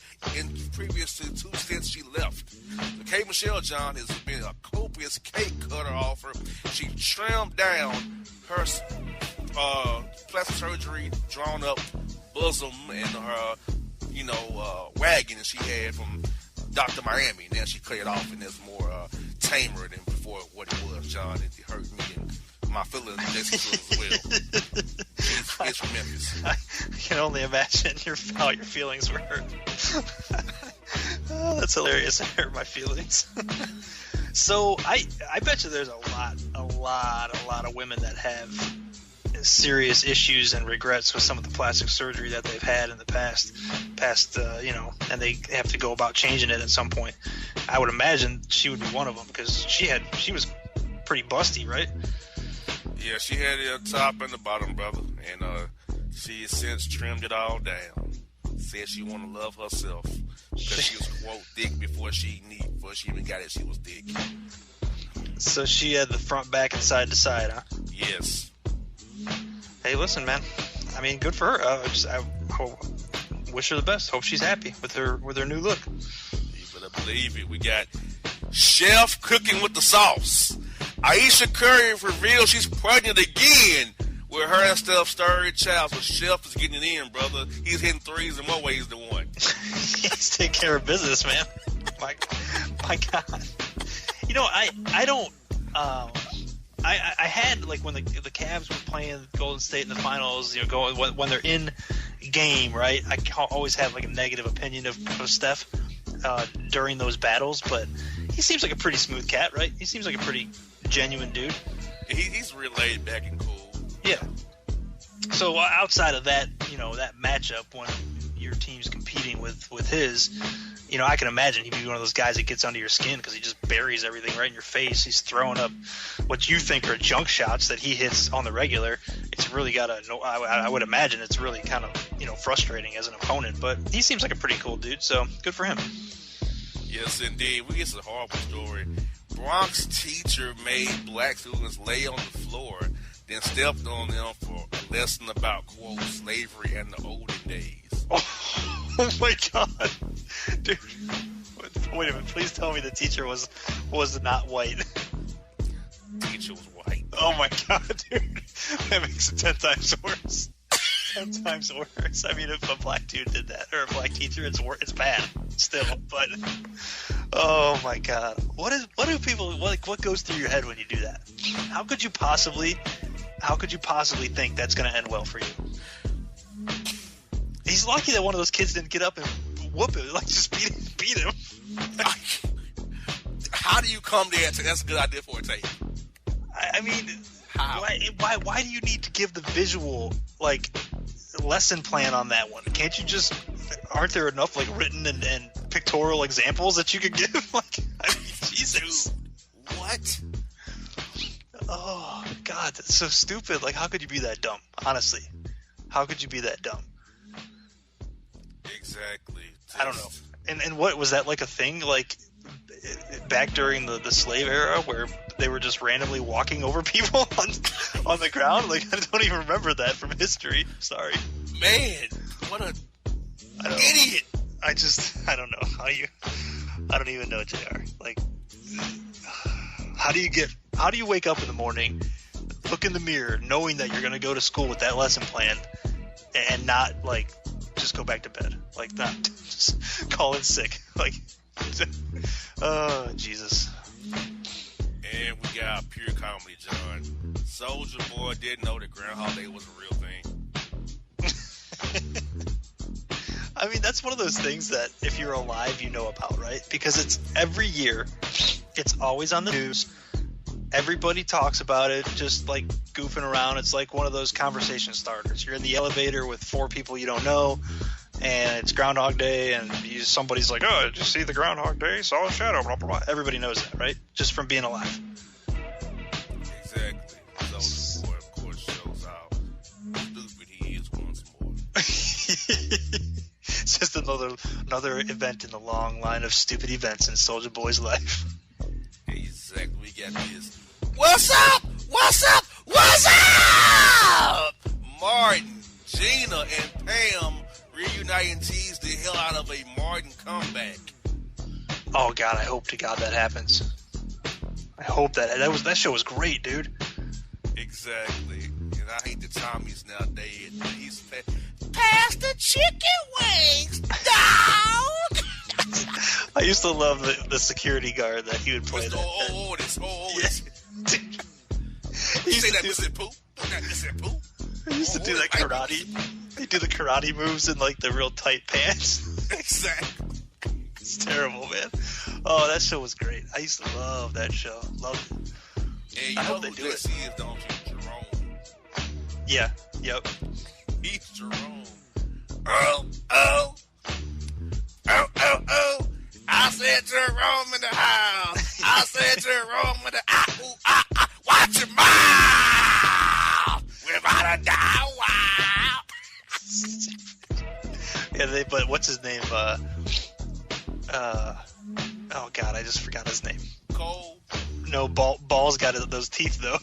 previous to 2 stints she left. So K. Michelle, John, has been a copious cake cutter offer. She trimmed down her plastic surgery drawn up bosom and her wagon that she had from Dr. Miami. Now she cut it off and it's more tamer than before what it was, John. It hurt me and my feelings as well. It's from Memphis. I can only imagine how your feelings were hurt. Oh, that's hilarious. It hurt my feelings. So I bet you there's a lot of women that have serious issues and regrets with some of the plastic surgery that they've had in the past, and they have to go about changing it at some point. I would imagine she would be one of them because she was pretty busty, right? Yeah, she had the top and the bottom, brother, and she has since trimmed it all down. Said she want to love herself because she was quote thick before she even got it. She was thick. So she had the front, back, and side to side, huh? Yes. Hey, listen, man. I mean, good for her. I wish her the best. Hope she's happy with her new look. You better believe it. We got Chef cooking with the sauce. Aisha Curry reveals she's pregnant again with her and Steph's third child. So Chef is getting it in, brother. He's hitting threes in more ways than one. He's taking care of business, man. My God. I don't. I had, like, when the Cavs were playing Golden State in the finals, when they're in game, right? I always have like a negative opinion of Steph during those battles, but he seems like a pretty smooth cat, right? He seems like a pretty genuine dude. He's real laid back and cool. Yeah. So outside of that, that matchup when your team's competing with his, I can imagine he'd be one of those guys that gets under your skin because he just buries everything right in your face. He's throwing up what you think are junk shots that he hits on the regular. It's really I would imagine it's really kind of, frustrating as an opponent, but he seems like a pretty cool dude, so good for him. Yes, indeed. We get a horrible story. Bronx teacher made black students lay on the floor, then stepped on them for a lesson about, quote, slavery and the olden days. Oh my God. Dude. Wait a minute. Please tell me the teacher was not white. Teacher was white. Oh my God, dude. That makes it 10 times worse. 10 times worse. I mean, if a black dude did that, or a black teacher, it's bad still, but oh my God. What do people, what goes through your head when you do that? How could you possibly think that's going to end well for you? He's lucky that one of those kids didn't get up and whoop him, like just beat him. How do you come there and say that's a good idea for a tape? I mean, how? Why do you need to give the visual, like, lesson plan on that one? Can't you just, aren't there enough, like, written and pictorial examples that you could give? Like, I mean, Jesus. Dude, what? Oh, God, that's so stupid. Like, how could you be that dumb? Honestly. How could you be that dumb? Exactly. I don't know. And what, was that like a thing, like, back during the slave era where they were just randomly walking over people on the ground? Like, I don't even remember that from history. Sorry. Man, what an idiot. I don't know how I don't even know, JR. Like, how do you wake up in the morning, look in the mirror, knowing that you're going to go to school with that lesson plan and not, like, just go back to bed? Like, not just call in sick. Like, oh, Jesus. then we got pure comedy, John. Soulja Boy didn't know that Groundhog Day was a real thing. I mean, that's one of those things that if you're alive, you know about, right? Because it's every year, it's always on the news. Everybody talks about it, just like goofing around. It's like one of those conversation starters. You're in the elevator with 4 people you don't know, and it's Groundhog Day, and somebody's like, "Oh, did you see the Groundhog Day? Saw a shadow." Blah blah blah. Everybody knows that, right? Just from being alive. Exactly. Soulja Boy, of course, shows how stupid he is once more. It's just another event in the long line of stupid events in Soulja Boy's life. Exactly. We got this. What's up? What's up? What's up? Martin, Gina, and Pam reunite and tease the hell out of a Martin comeback. Oh God, I hope to God that happens. I hope that show was great, dude. Exactly. And I hate the Tommies nowadays. He's pass the chicken wings, dog. I used to love the security guard that he would play. This. He used say to that do Mr. Pooh. That Mr. Poo. He used to do that karate. He'd do the karate moves in like the real tight pants. Exactly. It's terrible, man. Oh, that show was great. I used to love that show. Loved it. Yeah, you I know hope they who do this it. is, don't you? Jerome. Yeah. Yep. He's Jerome. Oh. I said Jerome in the house. I said Jerome in the watch your mouth. We're about to die wild. Yeah, but what's his name? Oh God, I just forgot his name. Cole. No, Ball's got those teeth though.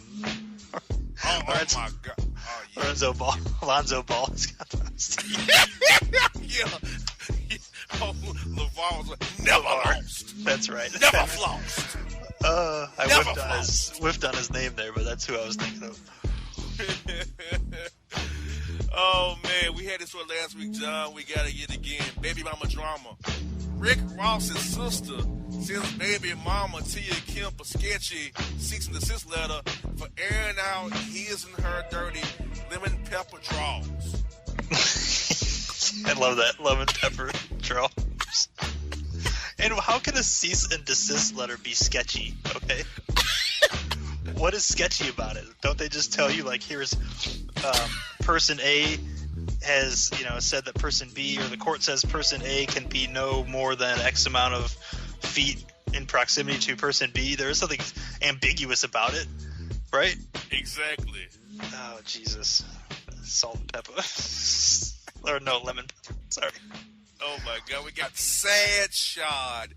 Oh my God. Oh, yeah. Alonzo Ball's got those teeth. Yeah. Oh, LeVar was like, never lost. That's right. Never flossed. I whiffed on his name there, but that's who I was thinking of. Oh man, we had this one last week, John. We got to get it again. Baby mama drama. Rick Ross's sister sends baby mama Tia Kemp a sketchy cease and desist letter for airing out his and her dirty lemon pepper draws. I love that lemon pepper draws. And how can a cease and desist letter be sketchy? Okay. What is sketchy about it? Don't they just tell you, like, here's person A has, said that person B, or the court says person A can be no more than X amount of feet in proximity to person B. There is something ambiguous about it, right? Exactly. Oh, Jesus. Salt and pepper. Or no, lemon pepper. Sorry. Oh my God, we got Sad Shot.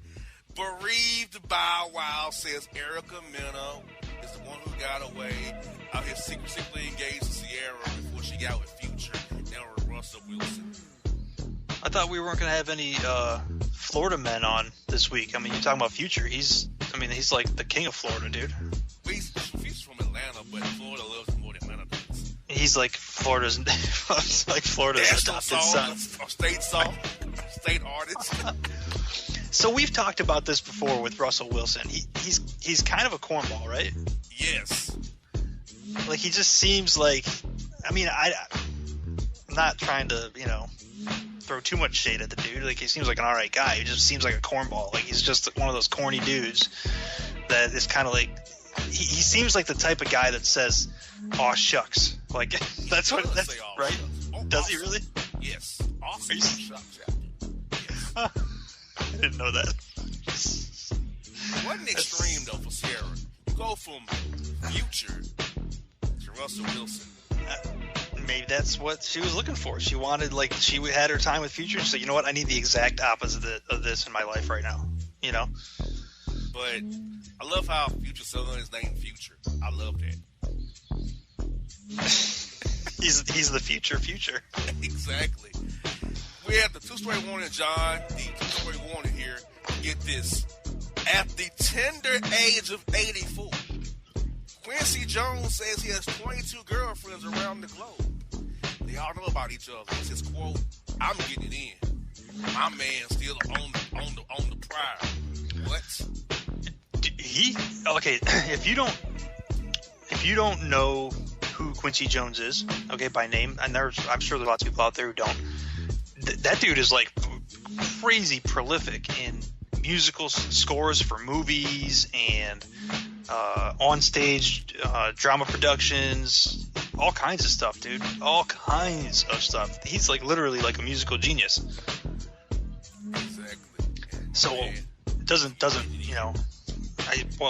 Bereaved Bow Wow says Erica Mena is the one who got away out here secretly engaged to Sierra before she got with Future, now with Russell Wilson. I thought we weren't going to have any Florida men on this week. I mean, you're talking about Future. He's like the king of Florida, dude. Future's from Atlanta, but Florida loves him more than Atlanta does. He's like Florida's adopted son. State song, state artist. So we've talked about this before with Russell Wilson. He's kind of a cornball, right? Yes. Like, he just seems like, I'm not trying to, throw too much shade at the dude. Like, he seems like an alright guy. He just seems like a cornball. Like, he's just one of those corny dudes that is kind of like, he seems like the type of guy that says, "Aw, shucks." Like, that's what, that's, right? Oh, does awesome. he really? Yes. Awesome. Shucks, yes. I didn't know that. It wasn't extreme, though, for Sierra. You go from Future to Russell Wilson. Maybe that's what she was looking for. She wanted, like, she had her time with Future, so you know what? I need the exact opposite of this in my life right now. But I love how Future Southern is named Future. I love that. He's the future. Exactly. We have the two-story warning, John. The two-story warning here. Get this. At the tender age of 84, Quincy Jones says he has 22 girlfriends around the globe. They all know about each other. It's his quote, "I'm getting it in. My man's still on the prior." What? If you don't know who Quincy Jones is, okay, by name, and I'm sure there's lots of people out there who don't. That dude is like crazy prolific in musical scores for movies and on stage drama productions, all kinds of stuff, dude. All kinds of stuff. He's like literally like a musical genius. Exactly. So doesn't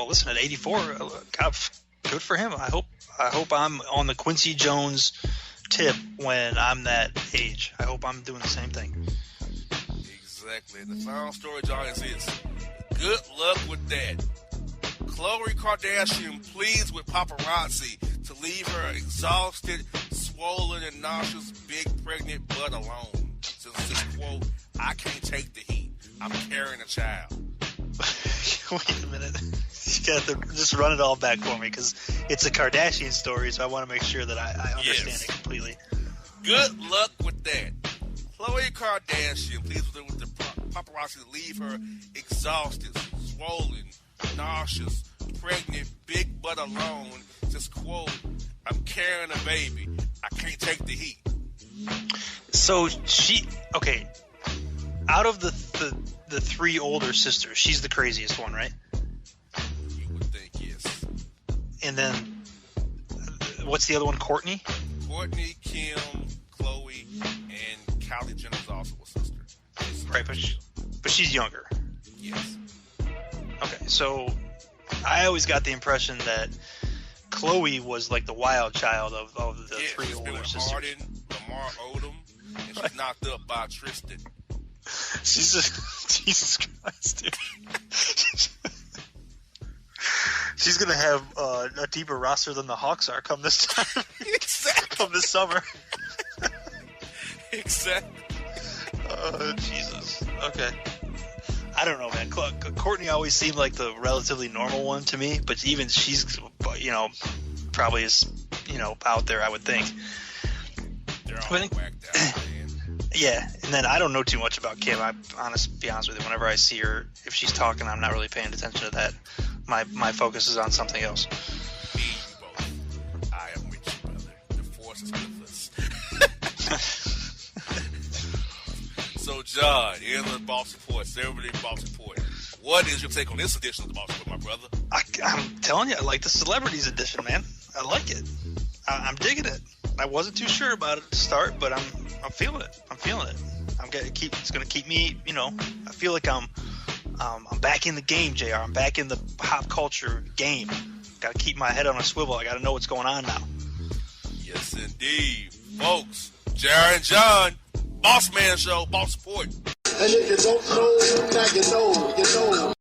listen, at 84, God, good for him. I hope I'm on the Quincy Jones tip when I'm that age. I hope I'm doing the same thing. Exactly. The final story, John, is this. Good luck with that. Khloe Kardashian pleads with paparazzi to leave her exhausted, swollen, and nauseous big pregnant butt alone. Since this quote, I can't take the heat. I'm carrying a child. Wait a minute. You got to just run it all back for me, because it's a Kardashian story, so I want to make sure that I understand it completely. Good luck with that. Khloe Kardashian pleads with the paparazzi to leave her exhausted, swollen, nauseous, pregnant, big butt alone. Just quote, I'm carrying a baby. I can't take the heat. So out of the three older sisters, she's the craziest one, right? You would think, yes. And then, what's the other one, Kourtney? Kourtney, Kim, Khloe, and Kylie Jenner's also a sister. Right, but she's younger. Yes. Okay, so I always got the impression that Khloe was like the wild child of the three older sisters. Harden, Lamar Odom, and she's knocked up by Tristan. She's just, Jesus Christ, dude. She's gonna have a deeper roster than the Hawks are come this time. Exactly. Come this summer. Exactly. Oh, Jesus. Okay. I don't know, man. Kourtney always seemed like the relatively normal one to me, but even she's, probably is, out there, I would think. They're all whacked out, man. Yeah, and then I don't know too much about Kim. Be honest with you. Whenever I see her, if she's talking, I'm not really paying attention to that. My focus is on something else. Me, both. I am with you, brother. The force is with us. So, John, in the Boss Report, Celebrity Boss Report, what is your take on this edition of the Boss Report, my brother? I'm telling you, I like the Celebrities edition, man. I like it. I'm digging it. I wasn't too sure about it to start, but I'm feeling it. It's gonna keep me. I feel like I'm back in the game, JR. I'm back in the pop culture game. Got to keep my head on a swivel. I got to know what's going on now. Yes, indeed, folks. JR and John, Bossman Show, Boss Report. And if you don't know, now you know.